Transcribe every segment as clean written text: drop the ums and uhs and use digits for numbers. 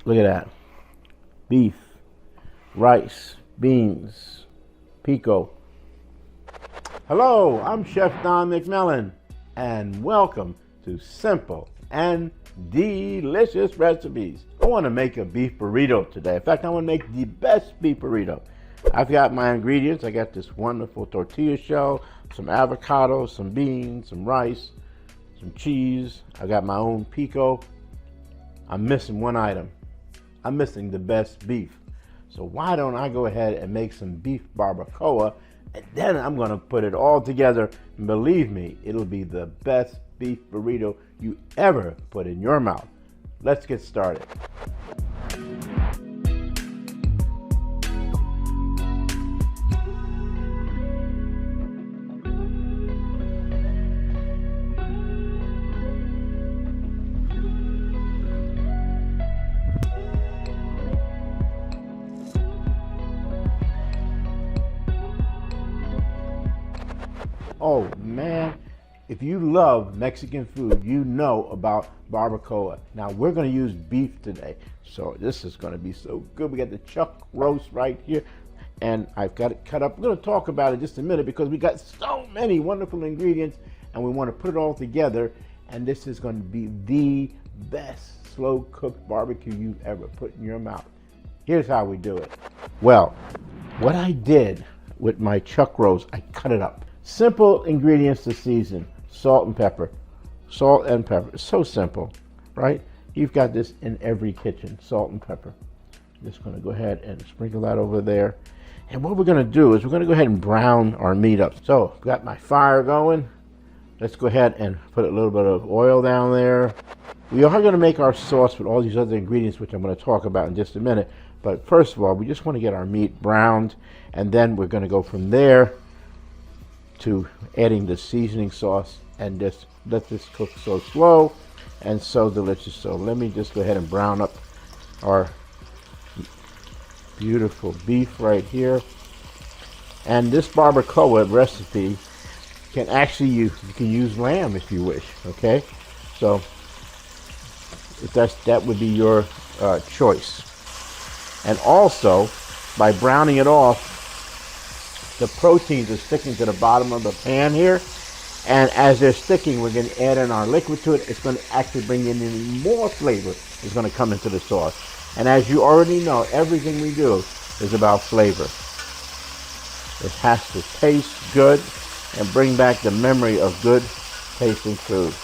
Look at that. Beef, rice, beans, pico. Hello, I'm Chef Don McMillan, and welcome to Simple and Delicious Recipes. I want to make a beef burrito today. In fact, I want to make the best beef burrito. I've got my ingredients. I got this wonderful tortilla shell, some avocado, some beans, some rice, some cheese. I got my own pico. I'm missing one item. I'm missing the best beef. So why don't I go ahead and make some beef barbacoa, and then I'm gonna put it all together, and believe me, it'll be the best beef burrito you ever put in your mouth. Let's get started. Oh man, if you love Mexican food, you know about barbacoa. Now we're gonna use beef today, so this is gonna be so good. We got the chuck roast right here, and I've got it cut up. We're gonna talk about it in just a minute because we got so many wonderful ingredients and we wanna put it all together, and this is gonna be the best slow cooked barbecue you've ever put in your mouth. Here's how we do it. Well, what I did with my chuck roast, I cut it up. Simple ingredients to season: salt and pepper. Salt and pepper. It's so simple, right? You've got this in every kitchen, salt and pepper. Just gonna go ahead and sprinkle that over there. And what we're gonna do is we're gonna go ahead and brown our meat up. So, got my fire going. Let's go ahead and put a little bit of oil down there. We are gonna make our sauce with all these other ingredients, which I'm gonna talk about in just a minute. But first of all, we just wanna get our meat browned, and then we're gonna go from there to adding the seasoning sauce, and just let this cook so slow and so delicious. So let me just go ahead and brown up our beautiful beef right here. And this barbacoa recipe can actually you can use lamb if you wish. Okay, so if that would be your choice. And also, by browning it off, the proteins are sticking to the bottom of the pan here, and as they're sticking, we're going to add in our liquid to it. It's going to actually bring in even more flavor. It's going to come into the sauce. And as you already know, everything we do is about flavor. It has to taste good and bring back the memory of good tasting food.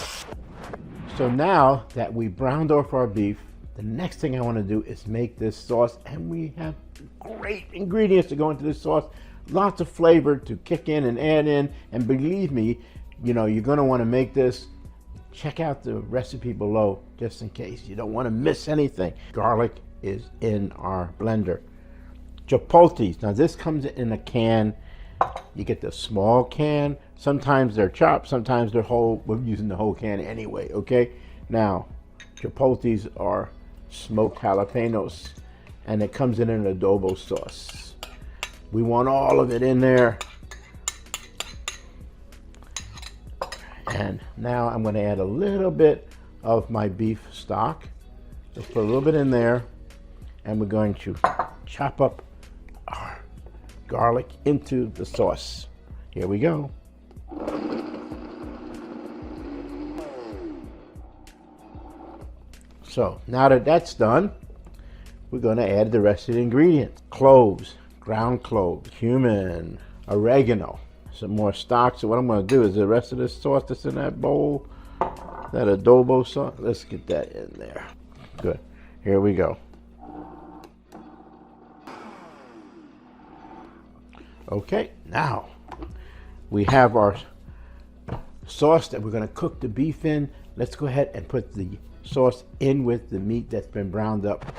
So now that we browned off our beef, the next thing I want to do is make this sauce, and we have great ingredients to go into this sauce. Lots of flavor to kick in and add in, and believe me, you know, you're going to want to make this. Check out the recipe below just in case you don't want to miss anything. Garlic is in our blender. Chipotles, now this comes in a can. You get the small can. Sometimes they're chopped, sometimes they're whole. We're using the whole can anyway, okay? Now, chipotles are smoked jalapenos, and it comes in an adobo sauce. We want all of it in there. And now I'm going to add a little bit of my beef stock. Just put a little bit in there. And we're going to chop up our garlic into the sauce. Here we go. So now that that's done, we're going to add the rest of the ingredients. Cloves. Ground cloves, cumin, oregano, some more stock. So what I'm going to do is the rest of this sauce that's in that bowl, that adobo sauce, let's get that in there. Good. Here we go. Okay, now we have our sauce that we're going to cook the beef in. Let's go ahead and put the sauce in with the meat that's been browned up.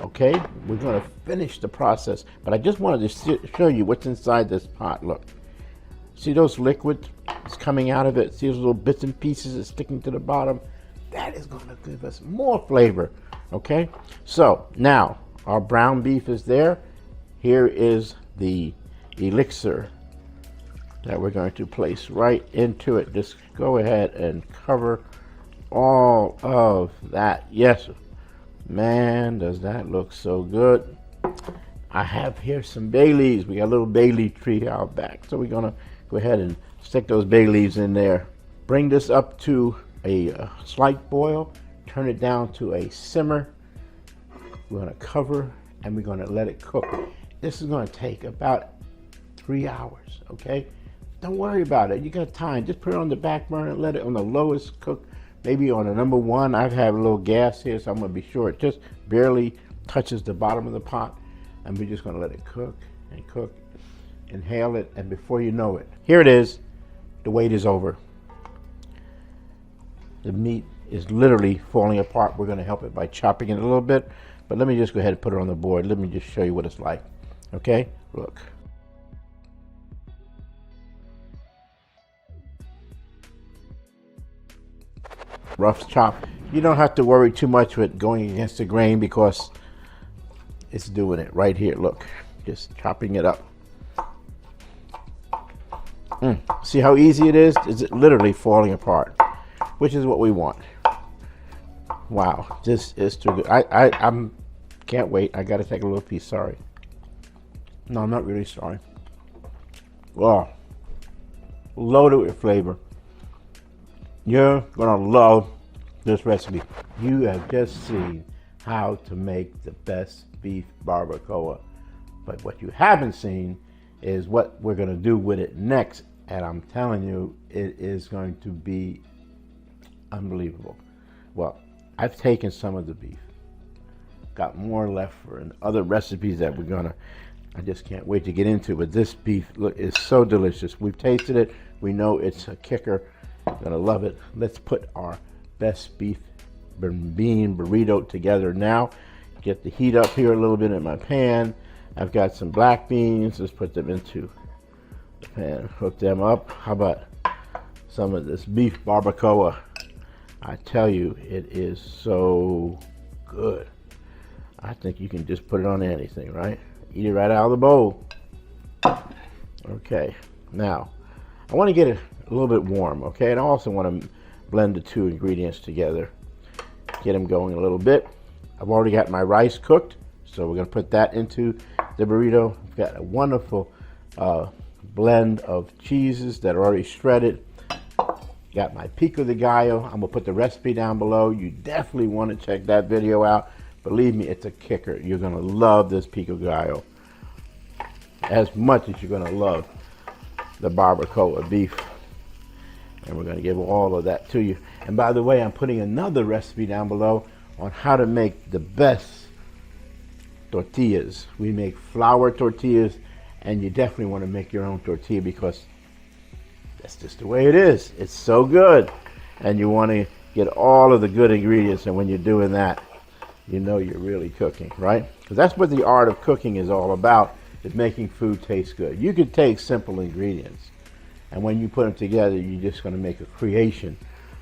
Okay, we're going to finish the process, but I just wanted to show you what's inside this pot. Look, see those liquids that's coming out of it? See those little bits and pieces that's sticking to the bottom? That is going to give us more flavor. Okay, so now our brown beef is there. Here is the elixir that we're going to place right into it. Just go ahead and cover all of that. Yes, Man, does that look so good. I have here some bay leaves. We got a little bay leaf tree out back. So we're gonna go ahead and stick those bay leaves in there. Bring this up to a slight boil. Turn it down to a simmer. We're gonna cover and we're gonna let it cook. This is gonna take about 3 hours, okay? Don't worry about it. You got time. Just put it on the back burner and let it on the lowest cook. Maybe on a number 1. I have a little gas here, so I'm gonna be sure it just barely touches the bottom of the pot. And we're just gonna let it cook and cook. Inhale it, and before you know it, here it is. The wait is over. The meat is literally falling apart. We're gonna help it by chopping it a little bit. But let me just go ahead and put it on the board. Let me just show you what it's like. Okay, look. Rough chop. You don't have to worry too much with going against the grain because it's doing it right here. Look, just chopping it up. See how easy it is? It's literally falling apart, which is what we want. Wow, this is too good. I'm can't wait. I gotta take a little piece. Sorry. No, I'm not really sorry. Wow, loaded with flavor. You're gonna love this recipe. You have just seen how to make the best beef barbacoa, but what you haven't seen is what we're gonna do with it next. And I'm telling you, it is going to be unbelievable. Well, I've taken some of the beef, got more left for other recipes that I just can't wait to get into. But this beef is so delicious. We've tasted it. We know it's a kicker. Gonna love it. Let's put our best beef bean burrito together now. Get the heat up here a little bit in my pan. I've got some black beans. Let's put them into the pan. Hook them up. How about some of this beef barbacoa? I tell you, it is so good. I think you can just put it on anything, right? Eat it right out of the bowl. Okay, now I want to get it a little bit warm, okay? And I also want to blend the two ingredients together. Get them going a little bit. I've already got my rice cooked, so we're going to put that into the burrito. I've got a wonderful blend of cheeses that are already shredded. Got my pico de gallo. I'm going to put the recipe down below. You definitely want to check that video out. Believe me, it's a kicker. You're going to love this pico de gallo as much as you're going to love the barbacoa beef. And we're going to give all of that to you. And by the way, I'm putting another recipe down below on how to make the best tortillas. We make flour tortillas, and you definitely want to make your own tortilla because that's just the way it is. It's so good. And you want to get all of the good ingredients, and when you're doing that, you know you're really cooking, right? Because that's what the art of cooking is all about, is making food taste good. You could take simple ingredients, and when you put them together, you're just going to make a creation.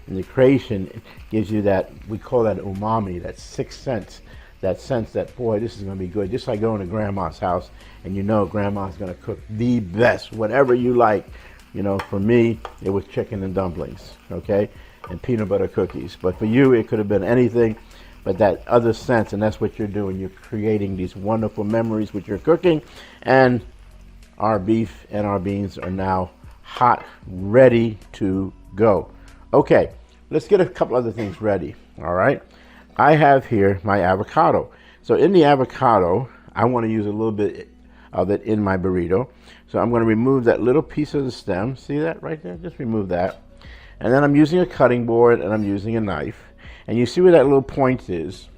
And the creation gives you that, we call that umami, that sixth sense, that sense that, boy, this is going to be good. Just like going to grandma's house, and you know grandma's going to cook the best, whatever you like. You know, for me, it was chicken and dumplings, okay, and peanut butter cookies. But for you, it could have been anything but that other sense, and that's what you're doing. You're creating these wonderful memories with your cooking, and our beef and our beans are now hot, ready to go. Okay, let's get a couple other things ready, all right? I have here my avocado. So in the avocado, I want to use a little bit of it in my burrito. So I'm going to remove that little piece of the stem. See that right there? Just remove that. And then I'm using a cutting board and I'm using a knife. And you see where that little point is?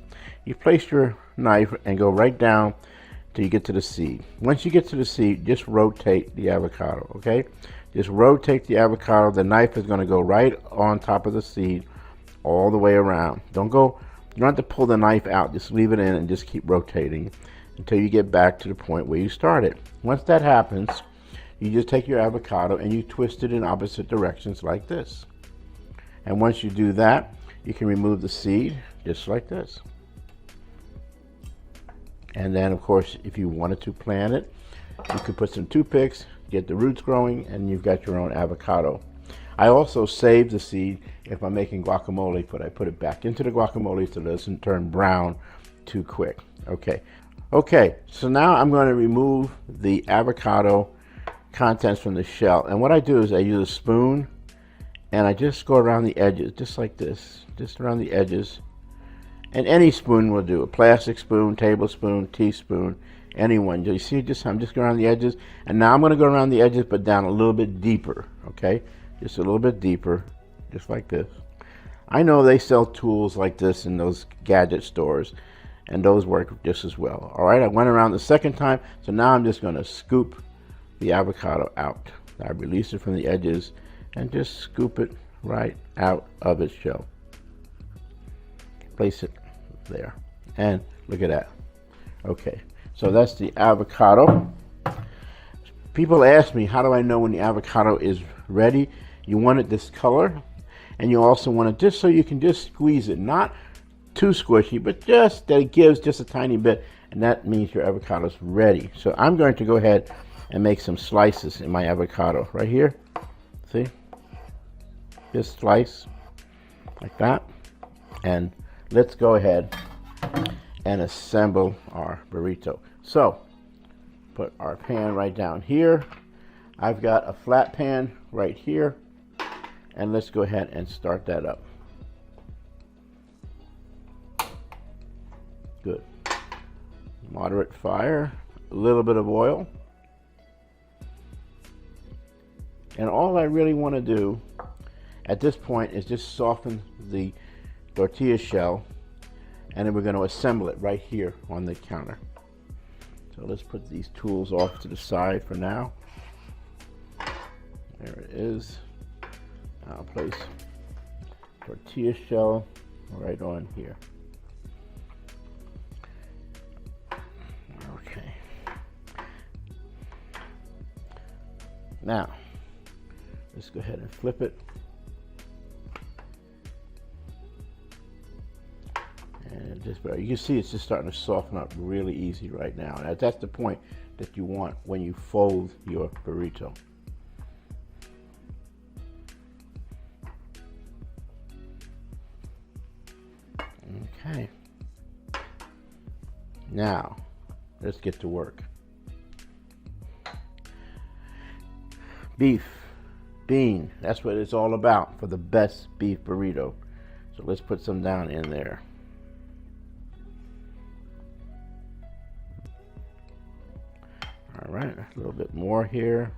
You place your knife and go right down till you get to the seed. Once you get to the seed, just rotate the avocado, okay? Just rotate the avocado. The knife is going to go right on top of the seed all the way around. You don't have to pull the knife out. Just leave it in and just keep rotating until you get back to the point where you started. Once that happens, you just take your avocado and you twist it in opposite directions like this. And once you do that, you can remove the seed just like this. And then, of course, if you wanted to plant it, you could put some toothpicks, get the roots growing, and you've got your own avocado. I also save the seed if I'm making guacamole, but I put it back into the guacamole so it doesn't turn brown too quick. Okay, so now I'm going to remove the avocado contents from the shell. And what I do is I use a spoon and I just go around the edges, just like this, just around the edges. And any spoon will do, a plastic spoon, tablespoon, teaspoon, anyone. You see, I'm just going around the edges. And now I'm going to go around the edges, but down a little bit deeper, okay? Just a little bit deeper, just like this. I know they sell tools like this in those gadget stores, and those work just as well. All right, I went around the second time, so now I'm just going to scoop the avocado out. I release it from the edges and just scoop it right out of its shell. Place it there, and look at that. Okay, so that's the avocado. People ask me, how do I know when the avocado is ready? You want it this color, and you also want it just so you can just squeeze it, not too squishy, but just that it gives just a tiny bit, and that means your avocado is ready. So I'm going to go ahead and make some slices in my avocado right here. See? Just slice like that. And let's go ahead and assemble our burrito. So put our pan right down here. I've got a flat pan right here, and let's go ahead and start that up. Good. Moderate fire, a little bit of oil. And all I really want to do at this point is just soften the tortilla shell, and then we're going to assemble it right here on the counter. So let's put these tools off to the side for now. There it is. I'll place tortilla shell right on here. Okay. Now, let's go ahead and flip it. And you can see it's just starting to soften up really easy right now. And that's the point that you want when you fold your burrito. Okay. Now, let's get to work. Beef, bean, that's what it's all about for the best beef burrito. So let's put some down in there. All right, a little bit more here.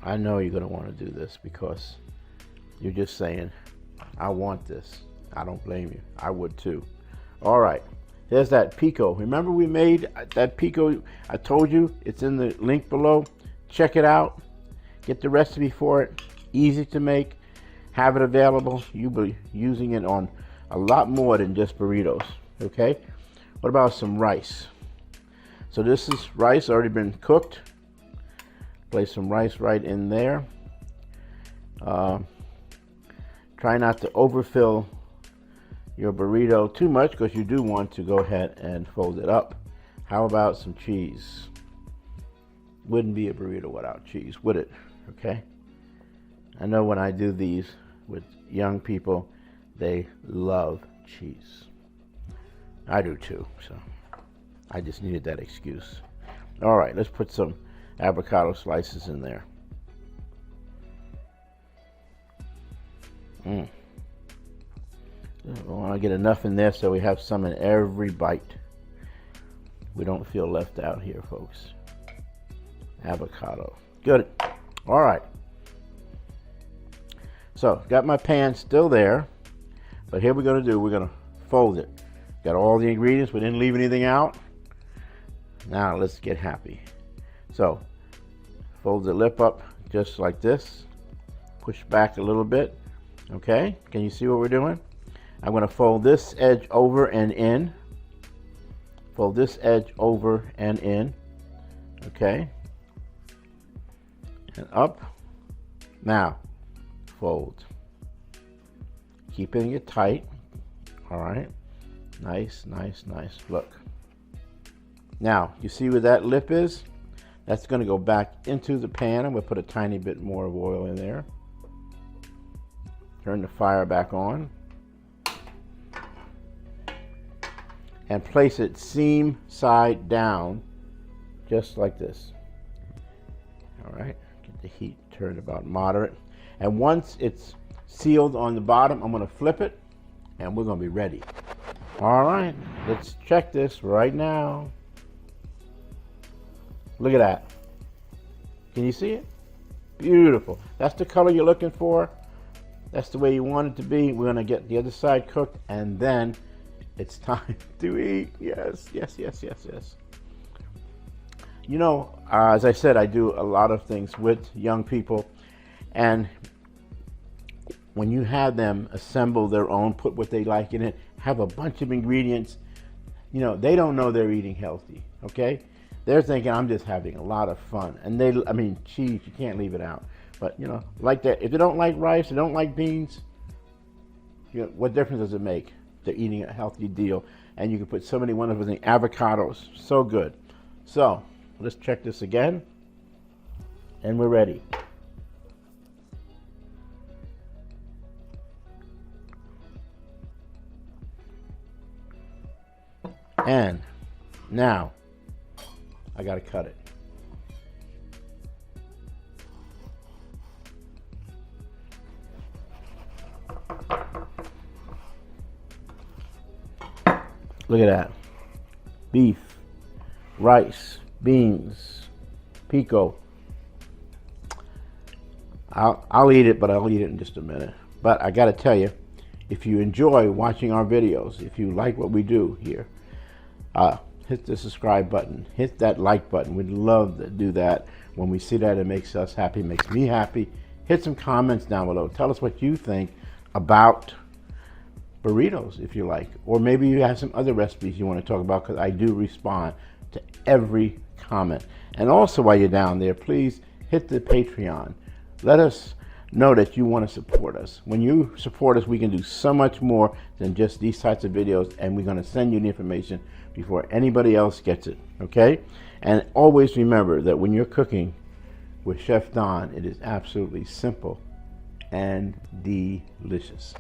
I know you're gonna want to do this because you're just saying, I want this. I don't blame you. I would too. All right, there's that pico. Remember we made that pico? I told you it's in the link below. Check it out. Get the recipe for it. Easy to make. Have it available. You'll be using it on a lot more than just burritos. Okay? What about some rice? So this is rice already been cooked. Place some rice right in there. Try not to overfill your burrito too much because you do want to go ahead and fold it up. How about some cheese? Wouldn't be a burrito without cheese, would it? Okay. I know when I do these with young people, they love cheese. I do too, so I just needed that excuse. All right, let's put some avocado slices in there. I want to get enough in there so we have some in every bite. We don't feel left out here, folks. Avocado. Good. All right. So, got my pan still there. But here we're going to do, we're going to fold it. Got all the ingredients. We didn't leave anything out. Now, let's get happy. So, fold the lip up just like this. Push back a little bit. Okay? Can you see what we're doing? I'm going to fold this edge over and in. Fold this edge over and in. Okay? And up. Now, fold. Keeping it tight. All right. Nice, nice, nice. Look. Now, you see where that lip is? That's going to go back into the pan. I'm going to put a tiny bit more of oil in there. Turn the fire back on. And place it seam side down, just like this. All right, get the heat turned about moderate. And once it's sealed on the bottom, I'm going to flip it, and we're going to be ready. All right, let's check this right now. Look at that. Can you see it? Beautiful. That's the color you're looking for. That's the way you want it to be. We're going to get the other side cooked, and then it's time to eat. Yes, yes, yes, yes, yes. You know, as I said, I do a lot of things with young people, and when you have them assemble their own, put what they like in it, have a bunch of ingredients, you know, they don't know they're eating healthy, okay? They're thinking, I'm just having a lot of fun. And I mean, cheese, you can't leave it out. But, you know, like that, if they don't like rice, they don't like beans, you know, what difference does it make? They're eating a healthy deal. And you can put so many wonderful things. Avocados, so good. So, let's check this again. And we're ready. And now, I gotta cut it. Look at that. Beef, rice, beans, pico. I'll eat it, but I'll eat it in just a minute. But I gotta tell you, if you enjoy watching our videos, if you like what we do here, hit the subscribe button, hit that like button. We'd love to do that. When we see that, it makes us happy, makes me happy. Hit some comments down below. Tell us what you think about burritos, if you like. Or maybe you have some other recipes you want to talk about, because I do respond to every comment. And also, while you're down there, please hit the Patreon. Let us know that you want to support us. When you support us, we can do so much more than just these types of videos, and we're going to send you the information before anybody else gets it, okay? And always remember that when you're cooking with Chef Don, it is absolutely simple and delicious.